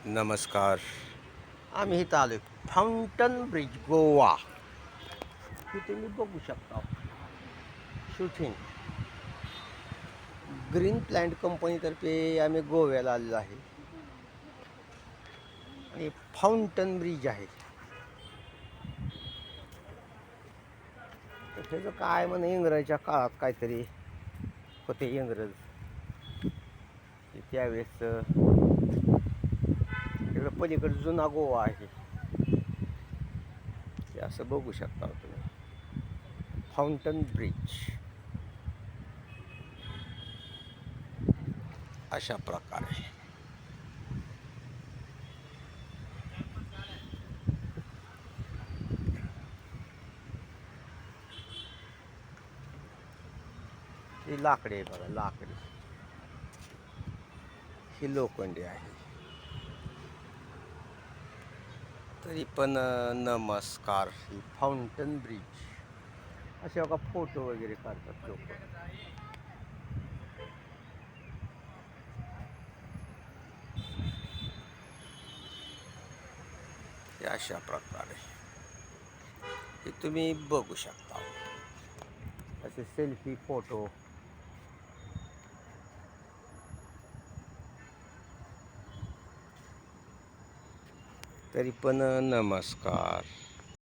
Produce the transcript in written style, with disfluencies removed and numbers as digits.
नमस्कार. आम्ही इथं आलो फाउंटन ब्रिज गोवा. हे तुम्ही बघू शकता. शूटिंग ग्रीन प्लॅन्ट कंपनीतर्फे आम्ही गोव्याला आलेलो आहे आणि फाउंटन ब्रिज आहे. तर त्याचं काय म्हणे इंग्रजाच्या काळात काहीतरी होते इंग्रज त्यावेळेस इकडं पलीकडे जुना गोवा आहे ते असं बघू शकता तुम्ही. फाउंटन ब्रिज अशा प्रकारे. ही लाकडी आहे बघा, लाकडी. ही लोखंडी आहे. तरी पण नमस्कार. ही फाउंटन ब्रिज असे बघा फोटो वगैरे काढतात लोक. अशा प्रकारे हे तुम्ही बघू शकता. असे सेल्फी फोटो. तरी पण नमस्कार.